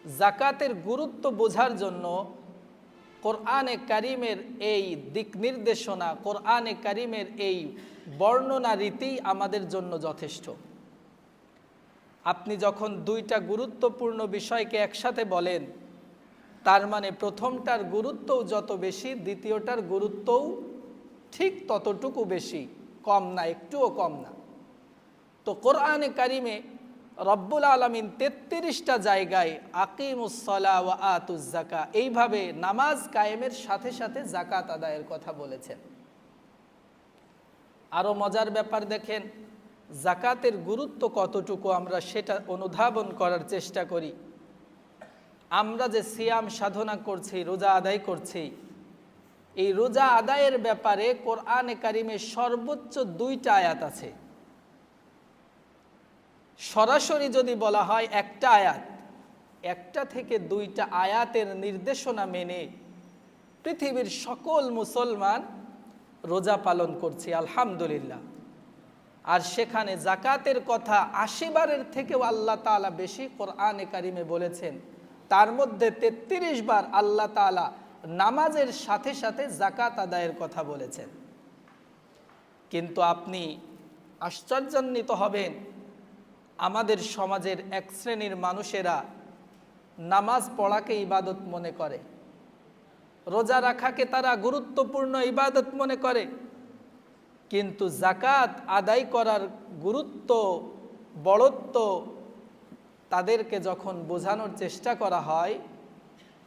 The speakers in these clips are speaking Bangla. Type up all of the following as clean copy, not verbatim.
জাকাতের গুরুত্ব বোঝার জন্য কোরআনে কারিমের এই দিক নির্দেশনা, কোরআনে কারিমের এই বর্ণনা রীতি আমাদের জন্য যথেষ্ট। আপনি যখন দুইটা গুরুত্বপূর্ণ বিষয়কে একসাথে বলেন, তার মানে প্রথমটার গুরুত্বও যত বেশি, দ্বিতীয়টার গুরুত্বও ঠিক ততটুকু বেশি, কম না, একটুও কম না। তো কোরআনে কারিমে রব্বুল আলামিন 33টা জায়গায় আকিমুস-সালাহ ওয়া আতুজ-যাকাহ এইভাবে নামাজ কায়েমের সাথে সাথে যাকাত আদায়ের কথা বলেছেন। আরও মজার ব্যাপার দেখেন, যাকাতের গুরুত্ব কতটুকু আমরা সেটা অনুধাবন করার চেষ্টা করি। আমরা যে সিয়াম সাধনা করছি, রোজা আদায় করছি, এই রোজা আদায়ের ব্যাপারে কোরআনে কারিমে সর্বোচ্চ 2টা আয়াত আছে। সরাসরি যদি বলা হয় একটা আয়াত, একটা থেকে 2টা আয়াতের নির্দেশনা মেনে পৃথিবীর সকল মুসলমান রোজা পালন করছি আলহামদুলিল্লাহ। আর সেখানে যাকাতের কথা 80 বারের থেকেও আল্লাহ তাআলা বেশি কোরআনে কারিমে বলেছেন। তার মধ্যে 33 বার আল্লাহ তাআলা নামাজের সাথে সাথে যাকাত আদায়ের কথা বলেছেন। কিন্তু আপনি আশ্চর্যান্বিত হবেন, আমাদের সমাজের এক শ্রেণীর মানুষেরা নামাজ পড়াকে ইবাদত মনে করে, রোজা রাখাকে তারা গুরুত্বপূর্ণ ইবাদত মনে করে, কিন্তু যাকাত আদায় করার গুরুত্ব, বড়ত্ব তাদেরকে যখন বোঝানোর চেষ্টা করা হয়,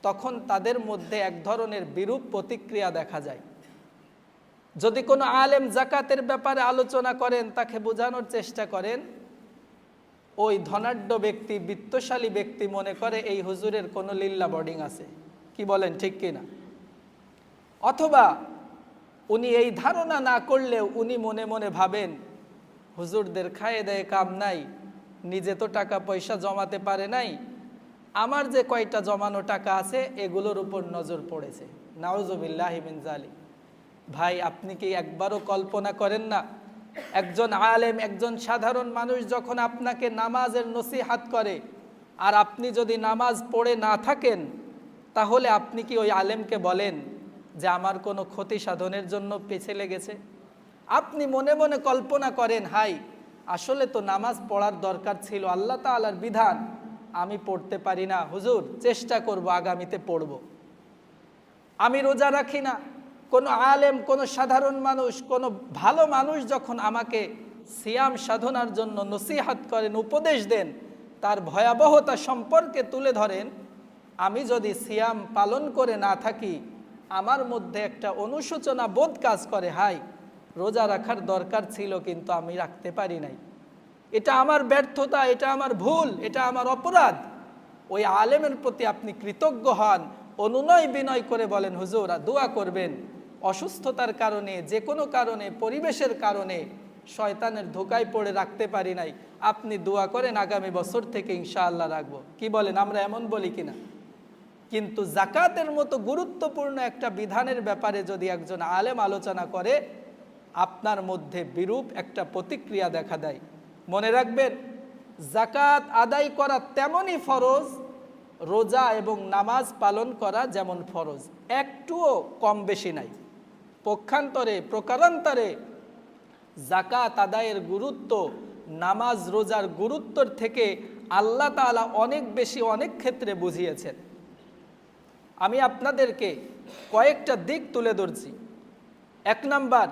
তখন তাদের মধ্যে এক ধরনের বিরূপ প্রতিক্রিয়া দেখা যায়। যদি কোনো আলেম যাকাতের ব্যাপারে আলোচনা করেন, তাকে বোঝানোর চেষ্টা করেন, ওই ধনাঢ্য ব্যক্তি, বিত্তশালী ব্যক্তি মনে করে এই হুজুরের কোনো লিল্লা বোর্ডিং আছে। কি বলেন, ঠিক কিনা? অথবা উনি এই ধারণা না করলেও উনি মনে মনে ভাবেন, হুজুরদের খায়ে দেয় কাম নাই, নিজে তো টাকা পয়সা জমাতে পারে নাই, আমার যে কয়টা জমানো টাকা আছে এগুলোর উপর নজর পড়েছে। নাউজুবিল্লাহি মিন যালিক। ভাই, আপনি কি একবারও কল্পনা করেন না, একজন আলেম, একজন সাধারণ মানুষ যখন আপনাকে নামাজের নসিহাত করে, আর আপনি যদি নামাজ পড়ে না থাকেন, তাহলে আপনি কি ওই আলেমকে বলেন যে আমার কোনো ক্ষতি সাধনের জন্য পেছে লেগেছে? আপনি মনে মনে কল্পনা করেন, হাই, আসলে তো নামাজ পড়ার দরকার ছিল, আল্লাহ তাআলার বিধান, আমি পড়তে পারি না, হুজুর চেষ্টা করব, আগামীতে পড়ব। আমি রোজা রাখি না। কোনো আলেম, কোনো সাধারণ মানুষ, কোনো ভালো মানুষ যখন আমাকে সিয়াম সাধনার জন্য নসিহাত করেন, উপদেশ দেন, তার ভয়াবহতা সম্পর্কে তুলে ধরেন, আমি যদি সিয়াম পালন করে না থাকি, আমার মধ্যে একটা অনুশোচনা বোধ কাজ করে, হাই, রোজা রাখার দরকার ছিল কিন্তু আমি রাখতে পারি নাই, এটা আমার ব্যর্থতা, এটা আমার ভুল, এটা আমার অপরাধ। ওই আলেমের প্রতি আপনি কৃতজ্ঞ হন, অনুনয় বিনয় করে বলেন, হুজুর দোয়া করবেন, অসুস্থতার কারণে, যে কোনো কারণে, পরিবেশের কারণে শয়তানের ধোকায় পড়ে রাখতে পারি নাই, আপনি দোয়া করেন, আগামী বছর থেকে ইনশাআল্লাহ রাখবো। কি বলেন, আমরা এমন বলি কিনা? কিন্তু যাকাতের মতো গুরুত্বপূর্ণ একটা বিধানের ব্যাপারে যদি একজন আলেম আলোচনা করে, আপনার মধ্যে বিরূপ একটা প্রতিক্রিয়া দেখা দেয়। মনে রাখবেন, যাকাত আদায় করা তেমনই ফরজ, রোজা এবং নামাজ পালন করা যেমন ফরজ, একটুও কম বেশি নাই। পক্ষান্তরে, প্রকারান্তরে যাকাত আদায়ের গুরুত্ব নামাজ রোজার গুরুত্বর থেকে আল্লাহ তাআলা অনেক বেশি, অনেক ক্ষেত্রে বুঝিয়েছেন। আমি আপনাদেরকে কয়েকটা দিক তুলে ধরছি। 1 নাম্বার,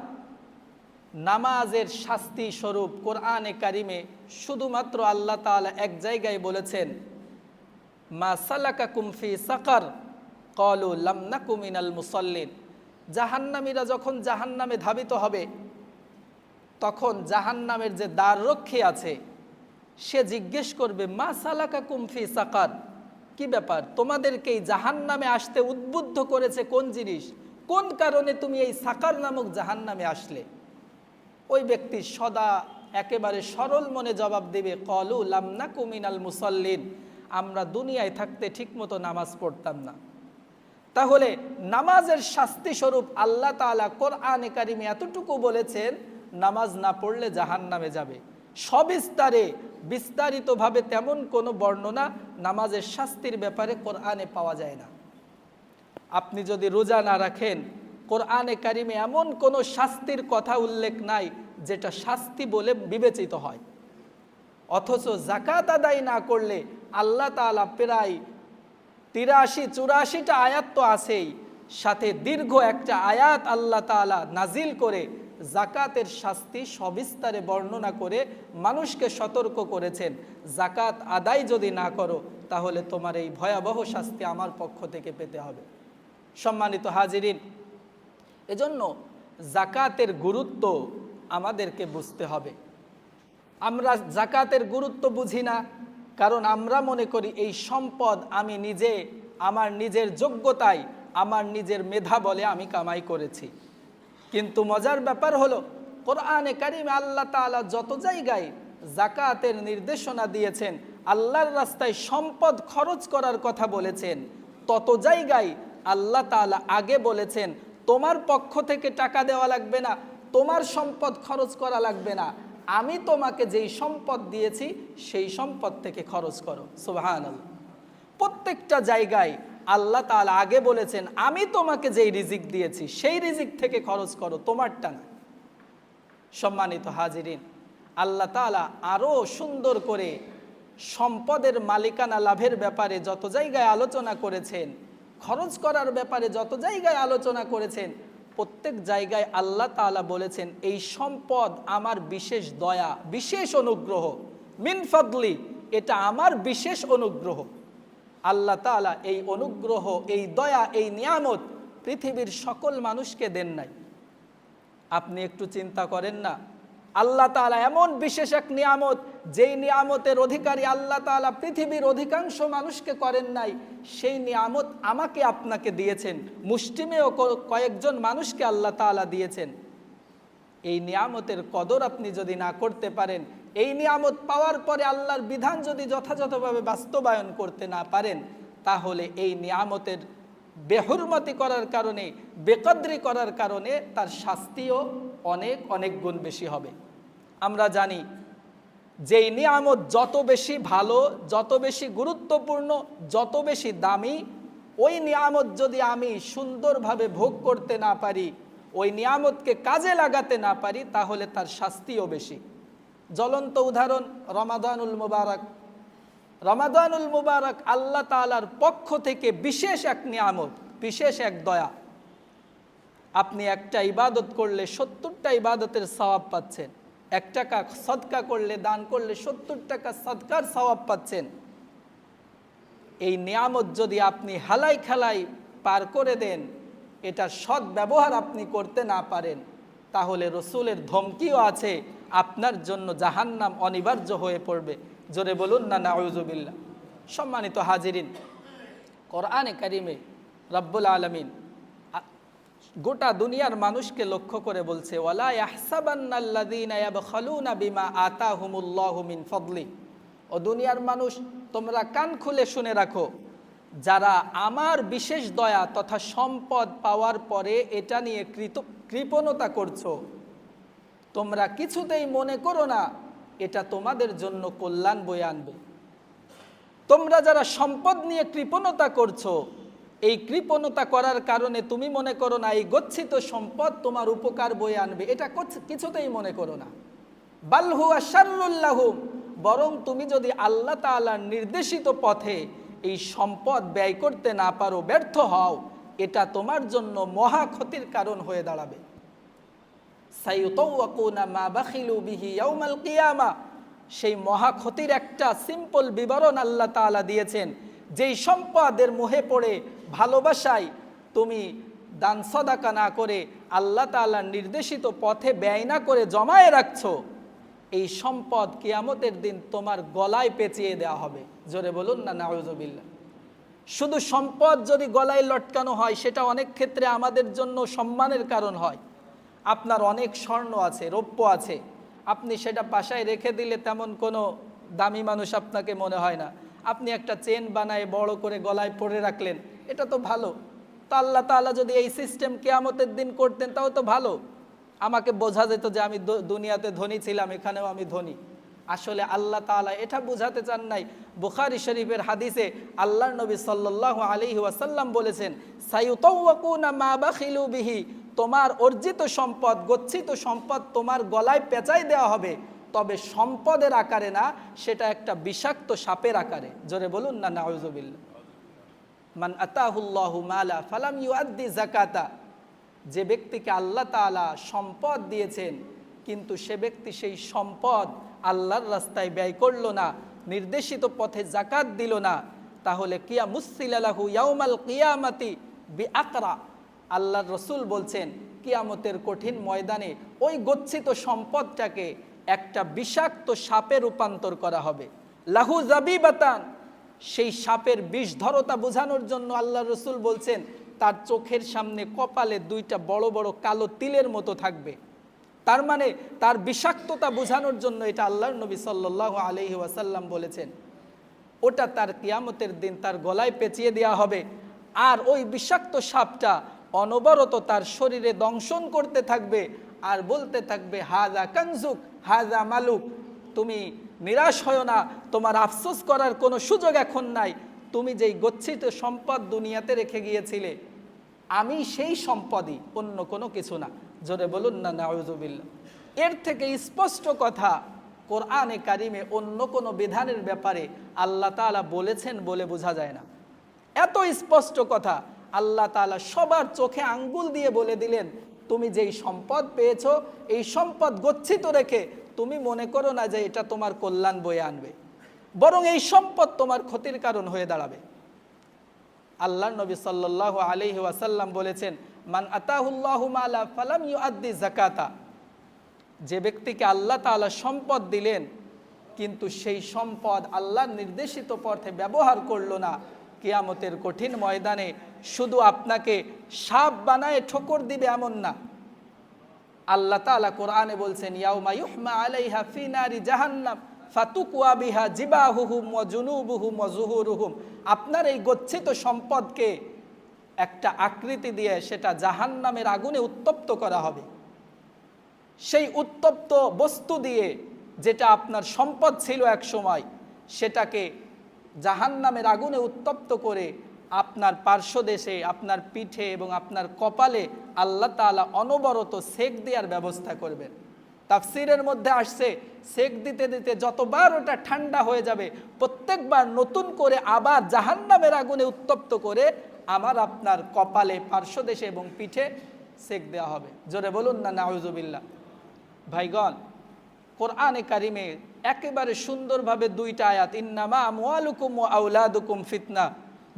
নামাজের শাস্তি স্বরূপ কোরআনে কারিমে শুধুমাত্র আল্লাহ তাআলা এক জায়গায় বলেছেন, মা সালাকাকুম ফি সাকার ক্বালু লাম নাকু মিনাল মুসাল্লিন। জাহান্নামীরা যখন জাহান্নামে ধাবিত হবে, তখন জাহান্নামের যে দ্বাররক্ষী আছে সে জিজ্ঞেস করবে, মা সালাকাকুম ফি সাকার, কি ব্যাপার, তোমাদেরকে এই জাহান্নামে আসতে উদ্বুদ্ধ করেছে কোন জিনিস, কোন কারণে তুমি এই সাকার নামক জাহান্নামে আসলে? ওই ব্যক্তি সদা একেবারে সরল মনে জবাব দেবে, ক্বালু লাম নাকু মিনাল মুসাল্লিন, আমরা দুনিয়ায় থাকতে ঠিকমতো নামাজ পড়তাম না। তাহলে নামাজের শাস্তি স্বরূপ আল্লাহ তাআলা কোরআনে কারিমে এতটুকু বলেছেন, নামাজ না পড়লে জাহান্নামে যাবে। সবিস্তারে বিস্তারিতভাবে তেমন কোনো বর্ণনা নামাজের শাস্তির ব্যাপারে কোরআনে পাওয়া যায় না। আপনি যদি রোজা না রাখেন, কোরআনে কারিমে এমন কোনো শাস্তির কথা উল্লেখ নাই যেটা শাস্তি বলে বিবেচিত হয়। অথচ যাকাত আদায় না করলে আল্লাহ তাআলা প্রায় 83-84টা আয়াত তো আছেই, সাথে দীর্ঘ একটা আয়াত আল্লাহ তাআলা নাজিল করে যাকাতের শাস্তি সবিস্তারে বর্ণনা করে মানুষকে সতর্ক করেছেন, যাকাত আদায় যদি না করো তাহলে তোমার এই ভয়াবহ শাস্তি আমার পক্ষ থেকে পেতে হবে। সম্মানিত হাজিরিন, এজন্য যাকাতের গুরুত্ব আমাদেরকে বুঝতে হবে। আমরা যাকাতের গুরুত্ব বুঝি না, কারণ আমরা মনে করি এই সম্পদ আমি নিজে আমার নিজের যোগ্যতায় আমার নিজের মেধা বলে আমি কামাই করেছি। কিন্তু মজার ব্যাপার হলো, কোরআনে কারিমে আল্লাহ তাআলা যত জায়গায় যাকাতের নির্দেশনা দিয়েছেন, আল্লাহর রাস্তায় সম্পদ খরচ করার কথা বলেছেন, তত জায়গায় আল্লাহ তাআলা আগে বলেছেন তোমার পক্ষ থেকে টাকা দেওয়া লাগবে না, তোমার সম্পদ খরচ করা লাগবে না, আমি তোমাকে যেই সম্পদ দিয়েছি সেই সম্পদ থেকে খরচ করো। সুবহানাল্লাহ। প্রত্যেকটা জায়গায় আল্লাহ তাআলা আগে বলেছেন আমি তোমাকে যেই রিজিক দিয়েছি সেই রিজিক থেকে খরচ করো, তোমারটা না। সম্মানিত হাজিরিন, আল্লাহ তাআলা আরও সুন্দর করে সম্পদের মালিকানা লাভের ব্যাপারে যত জায়গায় আলোচনা করেছেন, খরচ করার ব্যাপারে যত জায়গায় আলোচনা করেছেন, প্রত্যেক জায়গায় আল্লাহ তাআলা বলেছেন এই সম্পদ আমার বিশেষ দয়া, বিশেষ অনুগ্রহ, মিন ফাদলি, এটা আমার বিশেষ অনুগ্রহ। আল্লাহ তাআলা এই অনুগ্রহ, এই দয়া, এই নিয়ামত পৃথিবীর সকল মানুষকে দেন নাই। আপনি একটু চিন্তা করেন না, আল্লাহ তাআলা এমন বিশেষ এক নিয়ামত, যেই নিয়ামতের অধিকারী আল্লাহ তাআলা পৃথিবীর অধিকাংশ মানুষকে করেন নাই, সেই নিয়ামত আমাকে আপনাকে দিয়েছেন, মুষ্টিমেয় কয়েকজন মানুষকে আল্লাহ তাআলা দিয়েছেন। এই নিয়ামতের কদর আপনি যদি না করতে পারেন, এই নিয়ামত পাওয়ার পরে আল্লাহর বিধান যদি যথাযথভাবে বাস্তবায়ন করতে না পারেন, তাহলে এই নিয়ামতের বেহুরমতি করার কারণে, বেকদরি করার কারণে তার শাস্তিও অনেক অনেক গুণ বেশি হবে। আমরা জানি যেই নিয়ামত যত বেশি ভালো, যত বেশি গুরুত্বপূর্ণ, যত বেশি দামি, ওই নিয়ামত যদি আমি সুন্দরভাবে ভোগ করতে না পারি, ওই নিয়ামতকে কাজে লাগাতে না পারি, তাহলে তার শাস্তিও বেশি। জ্বলন্ত উদাহরণ রমাদানুল মুবারক। রমাদানুল মুবারক আল্লাহ তাআলার পক্ষ থেকে বিশেষ এক নিয়ামত, বিশেষ এক দয়া। আপনি একটা ইবাদত করলে 70টা ইবাদতের সওয়াব পাচ্ছেন, 1 টাকা সদকা করলে, দান করলে 70 টাকা সদকার সওয়াব পাচ্ছেন। এই নিয়ামত যদি আপনি হালাই খেলাই পার করে দেন, এটা সৎ ব্যবহার আপনি করতে না পারেন, তাহলে রসুলের ধমকিও আছে, আপনার জন্য জাহান্নাম অনিবার্য হয়ে পড়বে। জোরে বলুন না নাউযুবিল্লাহ। সম্মানিত হাজিরিন, কোরআনে কারিমে রব্বুল আলামিন গোটা দুনিয়ার মানুষকে লক্ষ্য করে বলছে, ওয়ালা ইয়াহসাবান্নাল্লাযীনা ইয়াবখালুনা বিমা আতাহুমুল্লাহু মিন ফাদলি। ও দুনিয়ার মানুষ, তোমরা কান খুলে শুনে রাখো, যারা আমার বিশেষ দয়া তথা সম্পদ পাওয়ার পরে এটা নিয়ে কৃপণতা করছো, তোমরা কিছুতেই মনে করো না এটা তোমাদের জন্য কল্যাণ বয়ে আনবে। তোমরা যারা সম্পদ নিয়ে কৃপণতা করছো, এই কৃপণতা করার কারণে তুমি মনে করো না এই গচ্ছিত সম্পদ তোমার উপকার বয়ে আনবে, এটা কিছুতেই মনে করো না। বাল হুয়া শাররুল লাহুম, বরং তুমি যদি আল্লাহ তাআলার নির্দেশিত পথে এই সম্পদ ব্যয় করতে না পারো, ব্যর্থ হও, এটা তোমার জন্য মহা ক্ষতির কারণ হয়ে দাঁড়াবে। সাইয়ুতাওয়াকুনা মা বাখিলু বিহি ইয়াউমাল কিয়ামা, সেই মহা ক্ষতির একটা সিম্পল বিবরণ আল্লাহ তাআলা দিয়েছেন। যেই সম্পদের মোহে পড়ে, ভালোবাসায় তুমি দান সদাকা না করে, আল্লাহ তাআলার নির্দেশিত পথে ব্যয় না করে জমায়ে রাখছো, এই সম্পদ কিয়ামতের দিন তোমার গলায় পেঁচিয়ে দেওয়া হবে। জোরে বলুন না নাউযুবিল্লাহ। শুধু সম্পদ যদি গলায় লটকানো হয়, সেটা অনেক ক্ষেত্রে আমাদের জন্য সম্মানের কারণ হয়। আপনার অনেক স্বর্ণ আছে, রৌপ্য আছে, আপনি সেটা বাসায় রেখে দিলে তেমন কোনো দামি মানুষ আপনাকে মনে হয় না। আপনি একটা চেন বানায় বড় করে গলায় পরে রাখলেন, এটা তো ভালো। তো আল্লাহ তাআলা যদি এই সিস্টেম কিয়ামতের দিন করতেন, তাও তো ভালো। আমাকে বোঝা যেত যে আমি দুনিয়াতে ধনী ছিলাম, এখানেও আমি ধনী। আসলে আল্লাহ তাআলা এটা বুঝাতে চান নাই। বুখারী শরীফের হাদিসে আল্লাহর নবী সাল্লাল্লাহু আলাইহি ওয়াসাল্লাম বলেছেন, সায়ুতাওয়াকুনা মা বাখিলু বিহি, তোমার অর্জিত সম্পদ, গচ্ছিত সম্পদ তোমার গলায় পেঁচাই দেওয়া হবে, তবে সম্পদের আকারে না, সেটা একটা বিষাক্ত সাপের আকারে। জোরে বলুন না নাউযুবিল্লাহ। মান আতাহুল্লাহু মালা ফালাম ইউআদ্দি যাকাতা, যে ব্যক্তিকে আল্লাহ তাআলা সম্পদ দিয়েছেন কিন্তু সে ব্যক্তি সেই সম্পদ আল্লাহর রাস্তায় ব্যয় করলো না, নির্দেশিত পথে যাকাত দিল না, তাহলে কিয়া মুসিলালাহু ইয়াউমাল কিয়ামাতি বিআকরা, আল্লাহর রাসূল বলছেন কিয়ামতের কঠিন ময়দানে ওই গচ্ছিত সম্পদটাকে একটা বিষাক্ত সাপে রূপান্তর করা হবে। লাহু জাবিবাতান, সেই সাপের বিষধরতা বোঝানোর জন্য আল্লাহর রাসূল বলছেন তার চোখের সামনে কপালে দুইটা বড় বড় কালো তিলের মতো থাকবে। তার মানে তার বিষাক্ততা বোঝানোর জন্য এটা আল্লাহর নবী সাল্লাল্লাহু আলাইহি ওয়াসাল্লাম বলেছেন। ওটা তার কিয়ামতের দিন তার গলায় পেঁচিয়ে দেওয়া হবে, আর ওই বিষাক্ত সাপটা অনবরত তার শরীরে দংশন করতে থাকবে আর বলতে থাকবে, হাযা কানজুক হাযা মালুক, তুমি নিরাশ হয় না, তোমার আফসোস করার কোনো সুযোগ এখন নাই, তুমি যেই গচ্ছিত সম্পদ দুনিয়াতে রেখে গিয়েছিলে আমি সেই সম্পদই, অন্য কোনো কিছু না। জোরে বলুন না নাউযুবিল্লাহ। এর থেকে স্পষ্ট কথা কোরআনে কারিমে অন্য কোনো বিধানের ব্যাপারে আল্লাহ তাআলা বলেছেন বলে বোঝা যায় না। এত স্পষ্ট কথা আল্লাহ তাআলা সবার চোখে আঙ্গুল দিয়ে বলে দিলেন, তুমি যেই সম্পদ পেয়েছো এই সম্পদ গচ্ছিত রেখে তুমি মনে করো না যে এটা তোমার কল্যাণ বয়ে আনবে, বরং এই সম্পদ তোমার ক্ষতির কারণ হয়ে দাঁড়াবে। আল্লাহর নবী সাল্লাল্লাহু আলাইহি ওয়াসাল্লাম বলেছেন, মান আতাহুল্লাহু মালা ফালাম ইউআদ্দি যাকাতা, যে ব্যক্তিকে আল্লাহ তাআলা সম্পদ দিলেন কিন্তু সেই সম্পদ আল্লাহর নির্দেশিত পথে ব্যবহার করলো না, কিয়ামতের কঠিন ময়দানে শুধু আপনাকে সাপ বানায় ঠোকর দিবে এমন না। আল্লাহ তাআলা কোরআনে বলছেন, ইয়াউমা ইউহমা আলাইহা ফি নারি জাহান্নাম ফাতুকওয়া বিহা জিবাহুহুম ওয়া জুনুবুহুম ওয়া যুহুরুহুম, আপনার এই গচ্ছিত সম্পদকে একটা আকৃতি দিয়ে সেটা জাহান্নামের আগুনে উত্তপ্ত করা হবে। সেই উত্তপ্ত বস্তু দিয়ে যেটা আপনার সম্পদ ছিল এক সময়, সেটাকে জাহান্নামের আগুনে উত্তপ্ত করে আপনার পার্শ্বদেশে, আপনার পিঠে এবং আপনার কপালে আল্লাহ তাআলা অনবরত সেক দেওয়ার ব্যবস্থা করবেন। তাফসীরের মধ্যে আসছে, সেক দিতে দিতে যতবার ওটা ঠান্ডা হয়ে যাবে প্রত্যেকবার নতুন করে আবার জাহান্নামের আগুনে উত্তপ্ত করে আমার আপনার কপালে, পার্শ্বদেশে এবং পিঠে সেক দেওয়া হবে। জোরে বলুন না নাউযুবিল্লাহ। ভাইগণ, কোরআনে কারিমে একেবারে সুন্দরভাবে দুইটা আয়াত, ইন্নামা আমওয়ালুকুম ওয়া আওলাদুকুম ফিতনা,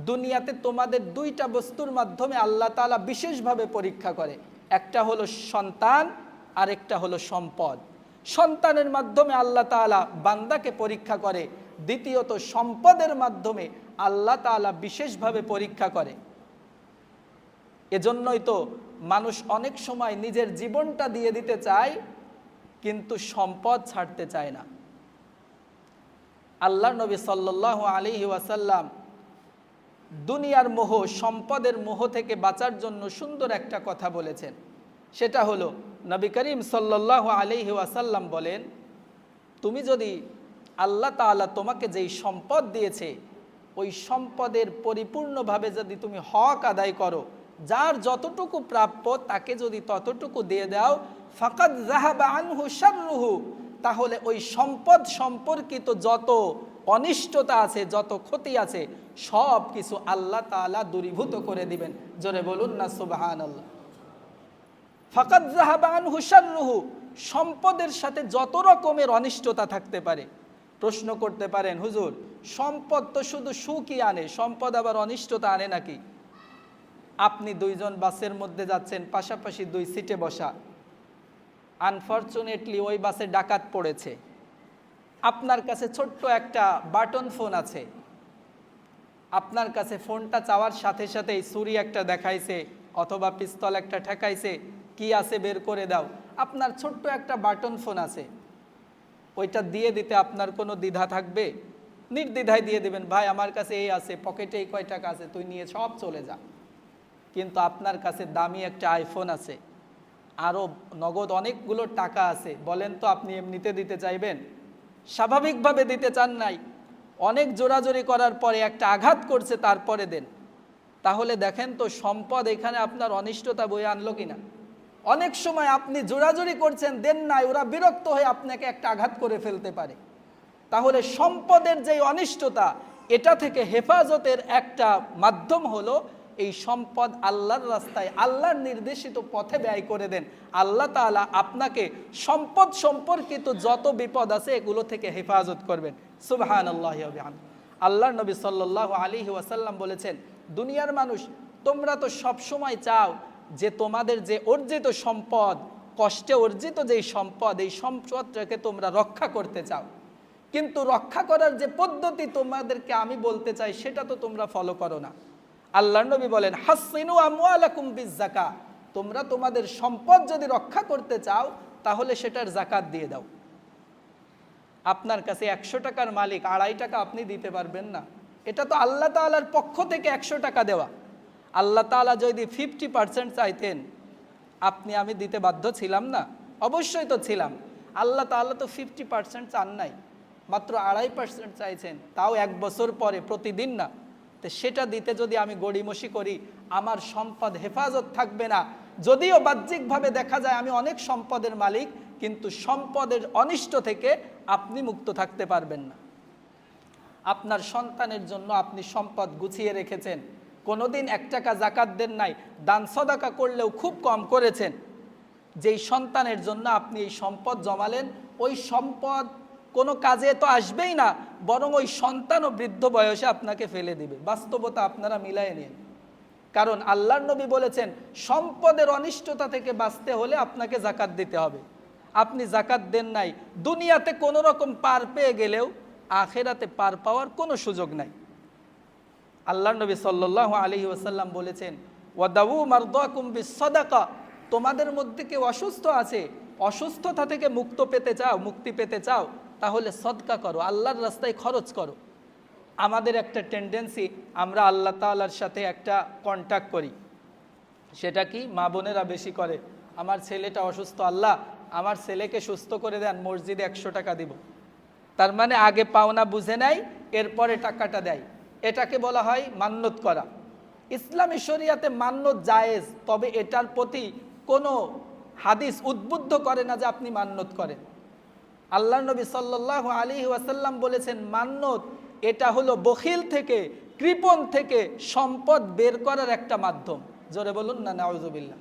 দুনিয়াতে তোমাদের দুইটা বস্তুর মাধ্যমে আল্লাহ তাআলা বিশেষভাবে পরীক্ষা করে, একটা হলো সন্তান আর একটা হলো সম্পদ। সন্তানের মাধ্যমে আল্লাহ তাআলা বান্দাকে পরীক্ষা করে, দ্বিতীয়ত সম্পদের মাধ্যমে আল্লাহ তাআলা বিশেষভাবে পরীক্ষা করে। এজন্যই তো মানুষ অনেক সময় নিজের জীবনটা দিয়ে দিতে চায় কিন্তু সম্পদ ছাড়তে চায় না। আল্লাহর নবী সাল্লাল্লাহু আলাইহি ওয়াসাল্লাম দুনিয়ার মোহ, সম্পদের মোহ থেকে বাঁচার জন্য সুন্দর একটা কথা বলেছেন। সেটা হলো, নবী করিম সাল্লাল্লাহু আলাইহি ওয়াসাল্লাম বলেন, তুমি যদি আল্লাহ তাআলা তোমাকে যেই সম্পদ দিয়েছে ওই সম্পদের পরিপূর্ণভাবে যদি তুমি হক আদায় করো, যার যতটুকু প্রাপ্য তাকে যদি ততটুকু দিয়ে দাও, ফাকাদ যাহাবা আনহু শাররুহু, তাহলে ওই সম্পদ সম্পর্কিত যত অনিষ্টতা আছে, যত ক্ষতি আছে, সব কিছু আল্লাহ তাআলা দূরীভূত করে দিবেন। জোরে বলুন না সুবহানাল্লাহ। ফাকাদ যাহাবা আনহু শাররুহু, সম্পদের সাথে যত রকমের অনিষ্টতা থাকতে পারে। প্রশ্ন করতে পারেন, হুজুর সম্পদ তো শুধু সুখই আনে, সম্পদ আবার অনিষ্টতা আনে নাকি? আপনি দুইজন বাসের মধ্যে যাচ্ছেন, পাশাপাশি দুই সিটে বসা, আনফরচুনেটলি ওই বাসে ডাকাত পড়েছে, আপনার কাছে ছোট্ট একটা বাটন ফোন আছে, আপনার কাছে ফোনটা চাওয়ার সাথে সাথেই ছুরি একটা দেখাইছে অথবা পিস্তল একটা ঠেকাইছে, কি আছে বের করে দাও, আপনার ছোট্ট একটা বাটন ফোন আছে, ওইটা দিয়ে দিতে আপনার কোনো দ্বিধা থাকবে? নির্দ্বিধায় দিয়ে দেবেন, ভাই আমার কাছে এই আছে, পকেটে এই কয় টাকা আছে, তুই নিয়ে সব চলে যা। কিন্তু আপনার কাছে দামি একটা আইফোন আছে, আরও নগদ অনেকগুলো টাকা আছে, বলেন তো আপনি এমনিতে দিতে চাইবেন? স্বাভাবিকভাবে দিতে চান নাই, অনেক জোরাজোরি করার পরে একটা আঘাত করছে তারপরে দেন, তাহলে দেখেন তো সম্পদ এখানে আপনার অনিষ্টতা বয়ে আনলো কিনা। অনেক সময় আপনি জোরাজোরি করছেন, দেন নাই, ওরা বিরক্ত হয়ে আপনাকে একটা আঘাত করে ফেলতে পারে। তাহলে সম্পদের যে অনিষ্টতা, এটা থেকে হেফাজতের একটা মাধ্যম হলো এই সম্পদ আল্লাহর রাস্তায়, আল্লাহর নির্দেশিত পথে ব্যয় করে দেন। আল্লাহ তাআলা আপনাকে সম্পদ সম্পর্কিত যত বিপদ আছে এগুলো থেকে হেফাজত করবেন। সুবহানাল্লাহি ওয়া বিহামদিহি। আল্লাহর নবী সাল্লাল্লাহু আলাইহি ওয়াসাল্লাম বলেছেন, দুনিয়ার মানুষ তোমরা তো সব সময় চাও যে তোমাদের যে অর্জিত সম্পদ, কষ্টে অর্জিত যেই সম্পদ, এই সম্পদটাকে তোমরা রক্ষা করতে চাও, কিন্তু রক্ষা করার যে পদ্ধতি তোমাদেরকে আমি বলতে চাই সেটা তো তোমরা ফলো করো না। আল্লাহর নবী বলেন, হাসিনু আমওয়ালাকুম বিযাকাত, তোমরা তোমাদের সম্পদ যদি রক্ষা করতে চাও তাহলে সেটার যাকাত দিয়ে দাও। আপনার কাছে 100 টাকার মালিক 2.5 টাকা আপনি দিতে পারবেন না, এটা তো আল্লাহ তাআলার পক্ষ থেকে 100 টাকা দেওয়া। আল্লাহ তাআলা যদি 50% চাইতেন, আপনি আমি দিতে বাধ্য ছিলাম না? অবশ্যই তো ছিলাম। আল্লাহ তাআলা তো 50% চান নাই, মাত্র 2.5% চাইছেন, তাও 1 বছর পরে, প্রতিদিন না। তো সেটা দিতে যদি আমি গড়িমসি করি, আমার সম্পদ হেফাজত থাকবে না। যদিও বাহ্যিকভাবে দেখা যায় আমি অনেক সম্পদের মালিক, কিন্তু সম্পদের অনিষ্ট থেকে আপনি মুক্ত থাকতে পারবেন না। আপনার সন্তানের জন্য আপনি সম্পদ গুছিয়ে রেখেছেন, কোনোদিন 1 টাকা যাকাত দেন নাই, দান সদাকা করলেও খুব কম করেছেন। যেই সন্তানের জন্য আপনি এই সম্পদ জমালেন, ওই সম্পদ কোনো কাজে তো আসবেই না, বরং ওই সন্তানও বৃদ্ধ বয়সে আপনাকে ফেলে দিবে। বাস্তবতা আপনারা মিলাই নিন। কারণ আল্লাহর নবী বলেছেন, সম্পদের অনিষ্টতা থেকে বাঁচতে হলে আপনাকে যাকাত দিতে হবে। আপনি যাকাত দেন নাই, দুনিয়াতে কোনো রকম পার পেয়ে গেলেও আখেরাতে পার পাওয়ার কোনো সুযোগ নাই। আল্লাহর নবী সাল্লাল্লাহু আলাইহি ওয়াসাল্লাম বলেছেন, ওয়াদাউ মারদাকুম বিসসাদাকা, তোমাদের মধ্যে কেউ অসুস্থ আছে, অসুস্থতা থেকে মুক্তি পেতে চাও, তাহলে সদকা করো, আল্লাহর রাস্তায় খরচ করো। আমাদের একটা টেন্ডেন্সি, আমরা আল্লাহ তাআলার সাথে একটা কন্ট্যাক্ট করি, সেটা কি মা বোনেরা বেশি করে। আমার ছেলেটা অসুস্থ, আল্লাহ আমার ছেলেকে সুস্থ করে দেন, মসজিদে 100 টাকা দিব। তার মানে আগে পাওনা বুঝে নেয়, এরপরে টাকাটা দেয়। এটাকে বলা হয় মান্নত করা। ইসলামী শরিয়াতে মান্নত জায়েজ, তবে এটার প্রতি কোনো হাদিস উদ্বুদ্ধ করে না যে আপনি মান্নত করেন। আল্লাহর নবী সাল্লাল্লাহু আলাইহি ওয়াসাল্লাম বলেছেন, মান্নত এটা হলো বখিল থেকে, কৃপণ থেকে সম্পদ বের করার একটা মাধ্যম। জোরে বলুন না নাউজুবিল্লাহ।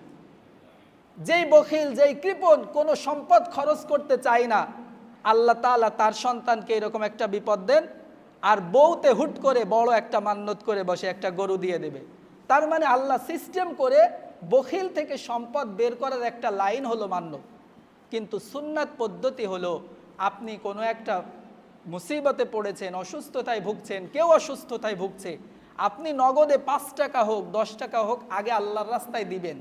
যেই বখিল, যেই কৃপণ কোনো সম্পদ খরচ করতে চায় না, আল্লাহ তাআলা তার সন্তানকে এরকম একটা বিপদ দেন, আর বউতে হুট করে বড় একটা মান্নত করে বসে একটা গরু দিয়ে দেবে। তার মানে আল্লাহ সিস্টেম করে বখিল থেকে সম্পদ বের করার একটা লাইন হলো মান্নত। কিন্তু সুন্নাত পদ্ধতি হলো, আপনি কোনো একটা মুসিবতে পড়েছেন, অসুস্থতায় ভুগছেন, কেউ অসুস্থতায় ভুগছে, আপনি নগদে 5 টাকা হোক 10 টাকা হোক আগে আল্লাহর রাস্তায় দিবেন,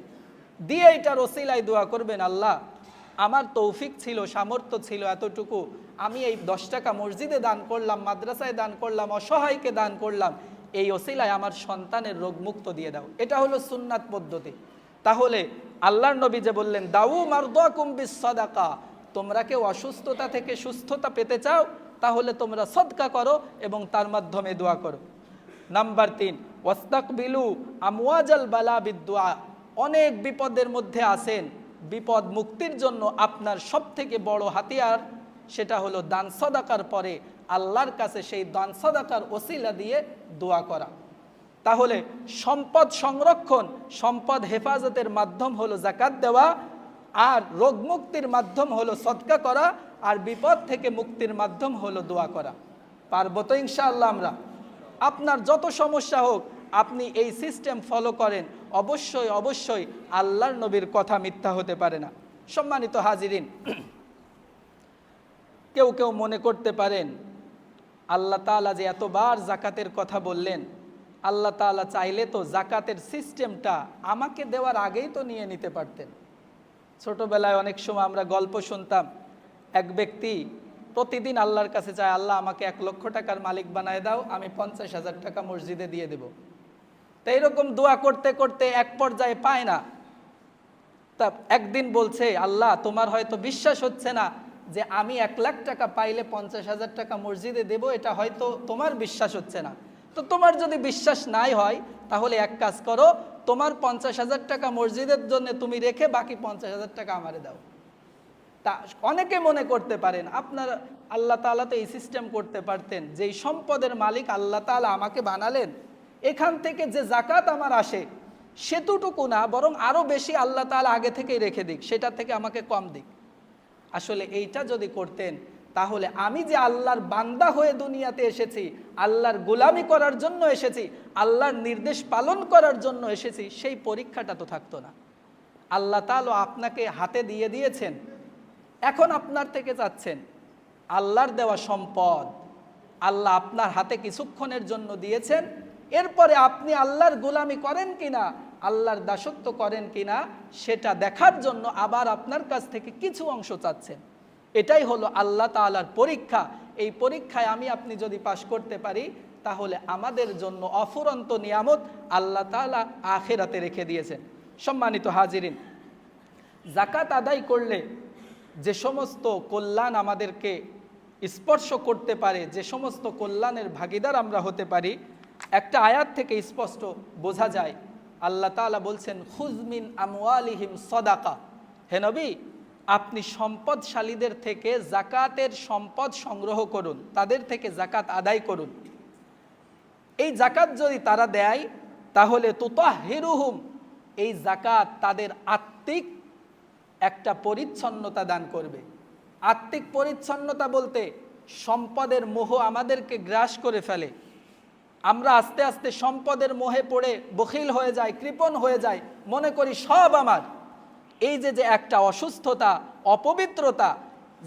দিয়ে এটার ওসিলায় দোয়া করবেন, আল্লাহ আমার তৌফিক ছিল, সামর্থ্য ছিল এতটুকু, আমি এই 10 টাকা মসজিদে দান করলাম, মাদ্রাসায় দান করলাম, অসহায়কে দান করলাম, এই ওসিলায় আমার সন্তানের রোগ মুক্ত দিয়ে দাও। এটা হলো সুন্নাত পদ্ধতি। তাহলে আল্লাহর নবী যে বললেন, দাউ মারদাকুম বিসসাদাকা, তোমরা কেউ অসুস্থতা থেকে সুস্থতা পেতে চাও, তাহলে তোমরা সদকা করো এবং তার মাধ্যমে দোয়া করো। নাম্বার 3, ওয়াস্তাকবিলু আমওয়াজাল বালা বিদ্দুআ, অনেক বিপদের মধ্যে আছেন, বিপদ মুক্তির জন্য আপনার সবথেকে বড় হাতিয়ার সেটা হলো দান সদাকার পরে আল্লাহর কাছে সেই দান সদাকার ওসিলা দিয়ে দোয়া করা। তাহলে সম্পদ সংরক্ষণ, সম্পদ হেফাজতের মাধ্যম হলো যাকাত দেওয়া, আর রোগ মুক্তির মাধ্যম হলো সদকা করা, আর বিপদ থেকে মুক্তির মাধ্যম হলো দোয়া করা। পারবো তো ইনশাআল্লাহ আমরা? আপনার যত সমস্যা হোক, আপনি এই সিস্টেম ফলো করেন, অবশ্যই অবশ্যই আল্লাহর নবীর কথা মিথ্যা হতে পারে না। সম্মানিত হাজিরিন, কেউ কেউ মনে করতে পারেন, আল্লাহ তাআলা যে এতবার যাকাতের কথা বললেন, আল্লাহ তাআলা চাইলে তো যাকাতের সিস্টেমটা আমাকে দেওয়ার আগেই তো নিয়ে নিতে পারতেন। ছোটবেলায় অনেক সময় আমরা গল্প শুনতাম, এক ব্যক্তি প্রতিদিন আল্লাহর কাছে চায়, আল্লাহ আমাকে 1 লক্ষ টাকার মালিক বানায় দাও, আমি 50,000 টাকা মসজিদে দিয়ে দেব। তো এইরকম দোয়া করতে করতে এক পর্যায়ে পায় না। তা একদিন বলছে, আল্লাহ তোমার হয়তো বিশ্বাস হচ্ছে না যে আমি 1,00,000 টাকা পাইলে 50,000 টাকা মসজিদে দেব, এটা হয়তো তোমার বিশ্বাস হচ্ছে না। তো তোমার যদি বিশ্বাস নাই হয়, তাহলে এক কাজ করো, তোমার 50,000 টাকা মসজিদের জন্য তুমি রেখে বাকি 50,000 টাকা আমারে দাও। তা অনেকে মনে করতে পারেন আপনার আল্লাহ তাআলা তো এই সিস্টেম করতে পারতেন, যেই সম্পদের মালিক আল্লাহ তাআলা আমাকে বানালেন, এখান থেকে যে জাকাত আমার আসে সেতুটুকু না, বরং আরও বেশি আল্লাহ তাআলা আগে থেকেই রেখে দিক, সেটা থেকে আমাকে কম দিক। আসলে এইটা যদি করতেন, তাহলে আমি যে আল্লাহর বান্দা হয়ে দুনিয়াতে এসেছি, আল্লাহর গোলামি করার জন্য এসেছি, আল্লাহর নির্দেশ পালন করার জন্য এসেছি, সেই পরীক্ষাটা তো থাকতো না। আল্লাহ তাআলা আপনাকে হাতে দিয়ে দিয়েছেন, এখন আপনার থেকে চাচ্ছেন আল্লাহর দেওয়া সম্পদ আল্লাহ আপনার হাতে কিছুক্ষণের জন্য দিয়েছেন, এরপরে আপনি আল্লাহর গোলামি করেন কিনা, আল্লাহর দাসত্ব করেন কিনা, সেটা দেখার জন্য আবার আপনার কাছ থেকে কিছু অংশ চাচ্ছেন। এটাই হলো আল্লাহ তাআলার পরীক্ষা। এই পরীক্ষায় আমি আপনি যদি পাশ করতে পারি, তাহলে আমাদের জন্য অফুরন্ত নিয়ামত আল্লাহ তাআলা আখিরাতে রেখে দিয়েছেন। সম্মানিত হাজিরিন, যাকাত আদায় করলে যে সমস্ত কল্যাণ আমাদেরকে স্পর্শ করতে পারে, যে সমস্ত কল্যাণের ভাগিদার আমরা হতে পারি, একটা আয়াত থেকে স্পষ্ট বোঝা যায়। আল্লাহ তাআলা বলছেন, খুয মিন আমওয়ালিহিম সাদাকা। হে নবী, আপনি সম্পদশালীদের থেকে জাকাতের সম্পদ সংগ্রহ করুন, তাদের থেকে জাকাত আদায় করুন। এই জাকাত যদি তারা দেয়, তাহলে তুতাহহিরুহুম, এই জাকাত তাদের আত্মিক একটা পরিচ্ছন্নতা দান করবে। আত্মিক পরিচ্ছন্নতা বলতে সম্পদের মোহ আমাদেরকে গ্রাস করে ফেলে, আমরা আস্তে আস্তে সম্পদের মোহে পড়ে বখিল হয়ে যায়, কৃপণ হয়ে যায়, মনে করি সব আমার। এই যে একটা অসুস্থতা, অপবিত্রতা,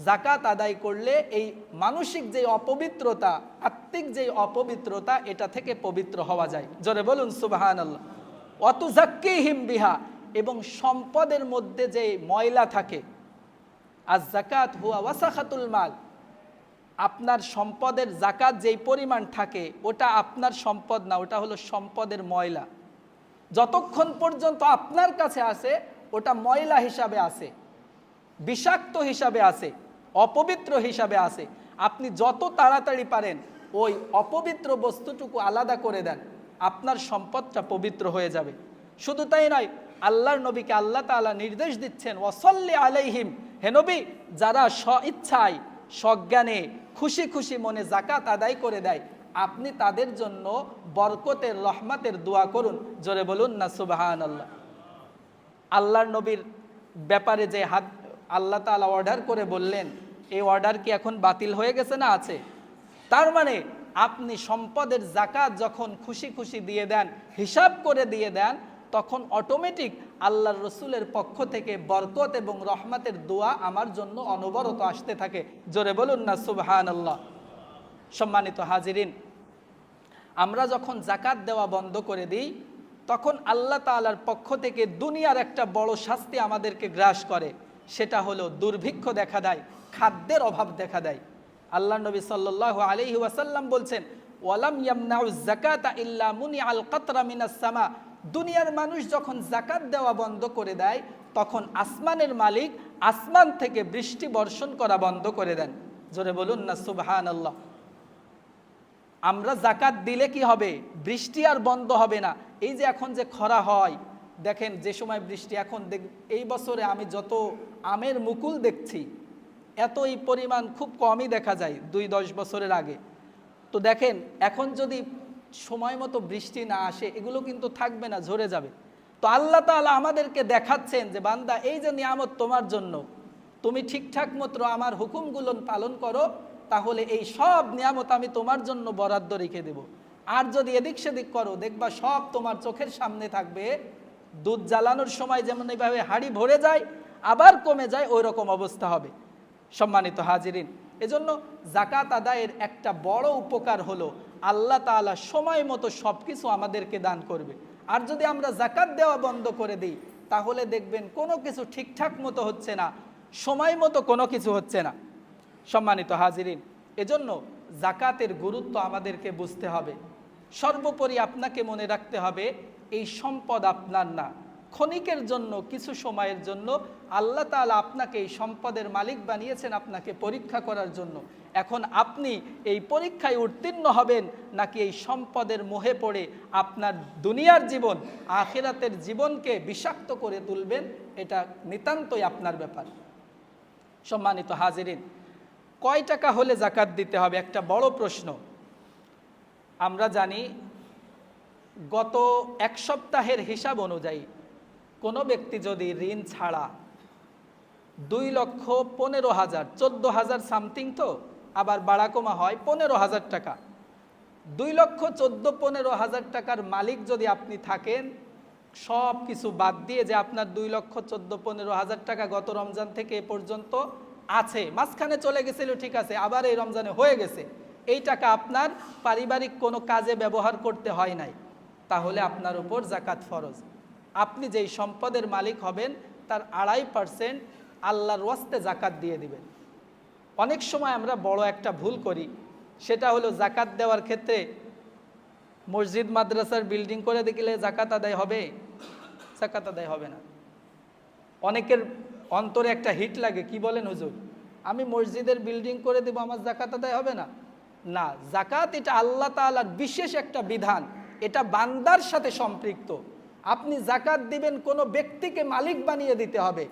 জাকাত আদায় করলে এই মানসিক যে অপবিত্রতা, আত্মিক যে অপবিত্রতা, এটা থেকে পবিত্র হওয়া যায়। জোরে বলুন সুবহানাল্লাহ। ওয়াতুযাক্কিহিম বিহা, এবং সম্পদের মধ্যে যে ময়লা থাকে, আজ জাকাত হুয়া ওয়াসাখাতুল মাল, আপনার সম্পদের জাকাত যেই পরিমাণ থাকে ওটা আপনার সম্পদ না, ওটা হলো সম্পদের ময়লা। যতক্ষণ পর্যন্ত আপনার কাছে আসে ওটা ময়লা হিসাবে আসে, বিষাক্ত হিসাবে আসে, অপবিত্র হিসাবে আসে। আপনি যত তাড়াতাড়ি পারেন ওই অপবিত্র বস্তুটুকু আলাদা করে দেন, আপনার সম্পদটা পবিত্র হয়ে যাবে। শুধু তাই নয়, আল্লাহর নবীকে আল্লাহ তাআলা নির্দেশ দিচ্ছেন, ওয়াসাল্লি আলাইহিম, হে নবী, যারা স্বইচ্ছায় সজ্ঞানে খুশি খুশি মনে জাকাত আদায় করে দেয়, আপনি তাদের জন্য বরকতের রহমতের দোয়া করুন। জোরে বলুন না সুবহানাল্লাহ। আল্লাহর নবীর ব্যাপারে যে আল্লাহ তাআলা অর্ডার করে বললেন, এই অর্ডার কি এখন বাতিল হয়ে গেছে না আছে? তার মানে আপনি সম্পদের জাকাত যখন খুশি খুশি দিয়ে দেন, হিসাব করে দিয়ে দেন, তখন অটোমেটিক আল্লাহর রসুলের পক্ষ থেকে বরকত এবং রহমতের দোয়া আমার জন্য অনবরত আসতে থাকে। জোরে বলুন না সুবহানাল্লাহ। সম্মানিত হাজিরিন, আমরা যখন জাকাত দেওয়া বন্ধ করে দিই, তখন আল্লাহ তাআলার পক্ষ থেকে দুনিয়ার একটা বড় শাস্তি আমাদেরকে গ্রাস করে, সেটা হলো দুর্ভিক্ষ দেখা দেয়, খাদ্যের অভাব দেখা দেয়। আল্লাহ নবী সাল্লাল্লাহু আলাইহি ওয়াসাল্লাম বলছেন, ওয়ালাম ইয়ামনাউ যাকাতা ইল্লা মুনিআল কাতরা মিনাস সামা, দুনিয়ার মানুষ যখন জাকাত দেওয়া বন্ধ করে দেয়, তখন আসমানের মালিক আসমান থেকে বৃষ্টি বর্ষণ করা বন্ধ করে দেন। জোরে বলুন না সুবহানাল্লাহ। আমরা জাকাত দিলে কি হবে? বৃষ্টি আর বন্ধ হবে না। এই যে এখন যে খরা হয়, দেখেন যে সময় বৃষ্টি, এখন এই বছরে আমি যত আমের মুকুল দেখছি, এত এই পরিমাণ খুব কমই দেখা যায় 2-10 বছরের আগে। তো দেখেন এখন যদি সময় মতো বৃষ্টি না আসে, এগুলো কিন্তু থাকবে না, ঝরে যাবে। তো আল্লাহ তাআলা আমাদেরকে দেখাচ্ছেন যে বান্দা, এই যে নিয়ামত তোমার জন্য, তুমি ঠিকঠাক মতো আমার হুকুমগুলো পালন করো, তাহলে এই সব নিয়ামত আমি তোমার জন্য বরাদ্দ রেখে দেব। আর যদি এদিক সেদিক করো, দেখবা সব তোমার চোখের সামনে থাকবে। দুধ জ্বালানোর সময় যেমন এইভাবে হাঁড়ি ভরে যায় আবার কমে যায়, ওই রকম অবস্থা হবে। সম্মানিত হাজিরিন, এজন্য জাকাত আদায়ের একটা বড় উপকার হলো আল্লাহ তাআলা সময় মতো সব কিছু আমাদেরকে দান করবে। আর যদি আমরা জাকাত দেওয়া বন্ধ করে দিই, তাহলে দেখবেন কোনো কিছু ঠিকঠাক মতো হচ্ছে না, সময় মতো কোনো কিছু হচ্ছে না। সম্মানিত হাজিরিন, এজন্য জাকাতের গুরুত্ব আমাদেরকে বুঝতে হবে। সর্বোপরি আপনাকে মনে রাখতে হবে, এই সম্পদ আপনার না, ক্ষণিকের জন্য, কিছু সময়ের জন্য আল্লাহ তাআলা আপনাকে এই সম্পদের মালিক বানিয়েছেন আপনাকে পরীক্ষা করার জন্য। এখন আপনি এই পরীক্ষায় উত্তীর্ণ হবেন নাকি এই সম্পদের মোহে পড়ে আপনার দুনিয়ার জীবন, আখিরাতের জীবনকে বিষাক্ত করে তুলবেন, এটা নিতান্তই আপনার ব্যাপার। সম্মানিত হাজিরিন, কয় টাকা হলে যাকাত দিতে হবে একটা বড় প্রশ্ন। আমরা জানি গত এক সপ্তাহের হিসাব অনুযায়ী কোনো ব্যক্তি যদি ঋণ ছাড়া 2,15,000, 14,000 সামথিং, তো আবার বাড়া কমা হয় 15,000 টাকা, 2,14,15,000 টাকার মালিক যদি আপনি থাকেন, সব কিছু বাদ দিয়ে যে আপনার 2,14,15,000 টাকা গত রমজান থেকে এ পর্যন্ত আছে, মাঝখানে চলে গেছিল ঠিক আছে, আবার এই রমজানে হয়ে গেছে, এই টাকা আপনার পারিবারিক কোনো কাজে ব্যবহার করতে হয় নাই, তাহলে আপনার উপর যাকাত ফরজ। আপনি যেই সম্পদের মালিক হবেন তার 2.5% আল্লাহর ওয়াস্তে যাকাত দিয়ে দিবেন। অনেক সময় আমরা বড় একটা ভুল করি, সেটা হলো যাকাত দেওয়ার ক্ষেত্রে মসজিদ মাদ্রাসার বিল্ডিং করে দেখলে যাকাত আদায় হবে, যাকাত আদায় হবে না। অনেকের অন্তরে একটা হিট লাগে, কি বলেন হুজুর, আমি মসজিদের বিল্ডিং করে দেব, আমার যাকাত আদায় হবে না? না, যাকাত এটা আল্লাহ তাআলার বিশেষ একটা বিধান, এটা বান্দার সাথে সম্পৃক্ত। আপনি যাকাত দিবেন, কোনো ব্যক্তিকে মালিক বানিয়ে দিতে হবে,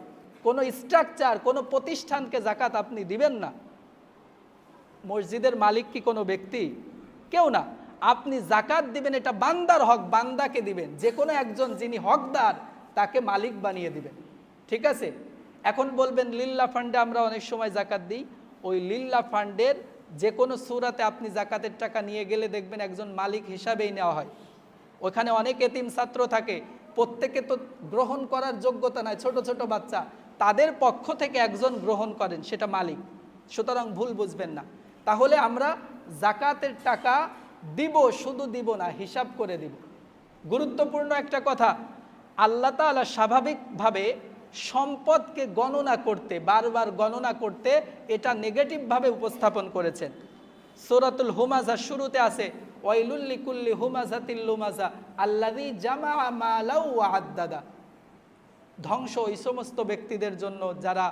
কোনো স্ট্রাকচার, কোনো প্রতিষ্ঠানকে যাকাত আপনি দিবেন না। মসজিদের মালিক কি কোনো ব্যক্তি? কেউ না। আপনি যাকাত দিবেন, এটা বান্দার হক, বান্দাকে দিবেন, যে কোনো একজন যিনি হকদার তাকে মালিক বানিয়ে দিবেন, ঠিক আছে? এখন বলবেন লিল্লাহ ফান্ডে আমরা অনেক সময় যাকাত দিই, ওই লিল্লাহ ফান্ডের যে কোনো সূরাতে আপনি যাকাতের টাকা নিয়ে গেলে দেখবেন একজন মালিক হিসাবেই নেওয়া হয়। ওখানে অনেক এতিম ছাত্র থাকে, প্রত্যেকে তো গ্রহণ করার যোগ্যতা নাই, ছোট ছোট বাচ্চা, তাদের পক্ষ থেকে একজন গ্রহণ করেন, সেটা মালিক। সুতরাং ভুল বুঝবেন না। তাহলে আমরা যাকাতের টাকা দিব, শুধু দিব না, হিসাব করে দিব। গুরুত্বপূর্ণ একটা কথা, আল্লাহ তাআলা স্বাভাবিকভাবে সম্পদকে গণনা করতে, বারবার গণনা করতে, এটা নেগেটিভভাবে উপস্থাপন করেছেন। সূরাতুল হুমাযা শুরুতে আছে ওয়াইলুল লিকুল্লি হুমাযাতিল লুমাযা আল্লাযী জামাআ মালাও ওয়া আদ্দাদা। ধ্বংস ওই সমস্ত ব্যক্তিদের জন্য যারা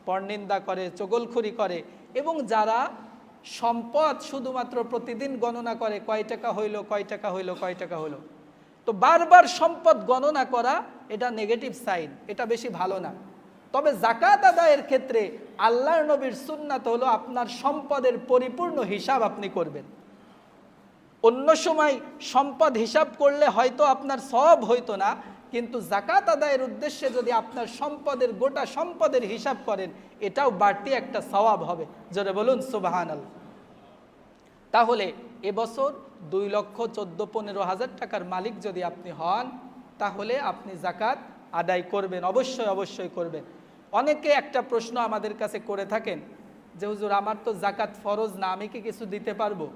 পরনিন্দা করে, চগলখুরি করে, এবং যারা সম্পদ শুধুমাত্র প্রতিদিন গণনা করে, কয় টাকা হইল, কয় টাকা হইল, কয় টাকা হইল। তো বারবার সম্পদ গণনা করা এটা নেগেটিভ সাইন, এটা বেশি ভালো না। তবে যাকাত আদায়ের ক্ষেত্রে আল্লাহর নবীর সুন্নাত হলো আপনার সম্পদের পরিপূর্ণ হিসাব আপনি করবেন। অন্য সময় সম্পদ হিসাব করলে হয়তো আপনার সওয়াব হইতো না, কিন্তু যাকাত আদায়ের উদ্দেশ্যে যদি আপনার সম্পদের, গোটা সম্পদের হিসাব করেন, এটাও বাড়তি একটা সওয়াব হবে। জোরে বলুন সুবহানাল্লাহ। তাহলে এবছর 2,14,15,000 টাকার মালিক যদি আপনি হন, তাহলে আপনি যাকাত আদায় করবেন, অবশ্যই অবশ্যই করবেন। অনেকে একটা প্রশ্ন আমাদের কাছে করে থাকেন যে হুজুর আমার তো যাকাত ফরজ না, আমি কি কিছু দিতে পারবো?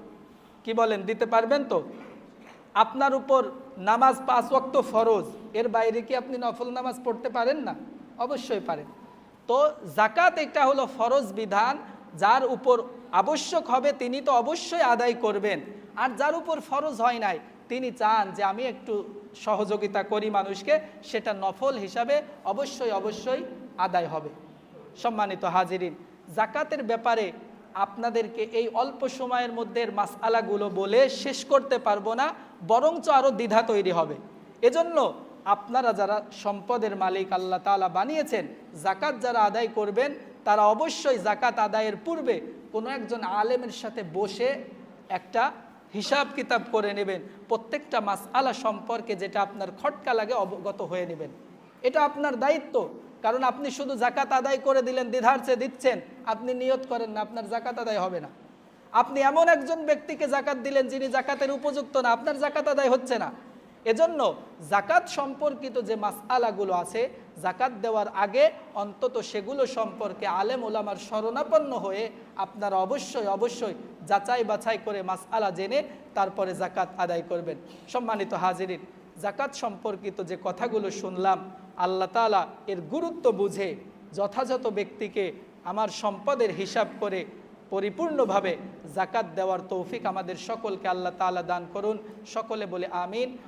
কি বলেন, দিতে পারবেন তো? আপনার উপর নামাজ 5 ওয়াক্ত ফরজ, এর বাইরে কি আপনি নফল নামাজ পড়তে পারেন না? অবশ্যই পারেন। তো যাকাত এটা হলো ফরজ বিধান, যার উপর আবশ্যক হবে তিনি তো অবশ্যই আদায় করবেন, আর যার উপর ফরজ হয় নাই তিনি চান যে আমি একটু সহযোগিতা করি মানুষকে, সেটা নফল হিসাবে অবশ্যই অবশ্যই আদায় হবে। সম্মানিত হাজিরিন, যাকাতের ব্যাপারে আপনাদেরকে এই অল্প সময়ের মধ্যে মাসআলাগুলো বলে শেষ করতে পারবো না, বরঞ্চ আরও দ্বিধা তৈরি হবে। এজন্য আপনারা যারা সম্পদের মালিক আল্লাহ তাআলা বানিয়েছেন, যাকাত যারা আদায় করবেন, তারা অবশ্যই যাকাত আদায়ের পূর্বে কোনো একজন আলেমের সাথে বসে একটা হিসাব কিতাব করে নেবেন, প্রত্যেকটা মাসআলা সম্পর্কে যেটা আপনার খটকা লাগে অবগত হয়ে নেবেন। এটা আপনার দায়িত্ব, কারণ আপনি শুধু যাকাত আদায় করে দিলেন, দ্বিধার্থে দিচ্ছেন, আপনি নিয়ত করেন না, আপনার যাকাত আদায় হবে না। আপনি এমন একজন ব্যক্তিকে যাকাত দিলেন যিনি যাকাতের উপযুক্ত না, আপনার যাকাত আদায় হচ্ছে না। এজন্য যাকাত সম্পর্কিত যে মাসআলাগুলো আছে, যাকাত দেওয়ার আগে অন্তত সেগুলো সম্পর্কে আলেম ওলামার শরণাপন্ন হয়ে আপনারা অবশ্যই অবশ্যই যাচাই বাছাই করে মাসআলা জেনে তারপরে যাকাত আদায় করবেন। সম্মানিত হাজিরিন, যাকাত সম্পর্কিত যে কথাগুলো শুনলাম, আল্লাহ তাআলা এর গুরুত্ব বুঝে যথাযথ ব্যক্তিকে আমার সম্পদের হিসাব করে পরিপূর্ণভাবে যাকাত দেওয়ার তৌফিক আমাদের সকলকে আল্লাহ তাআলা দান করুন। সকলে বলে আমিন।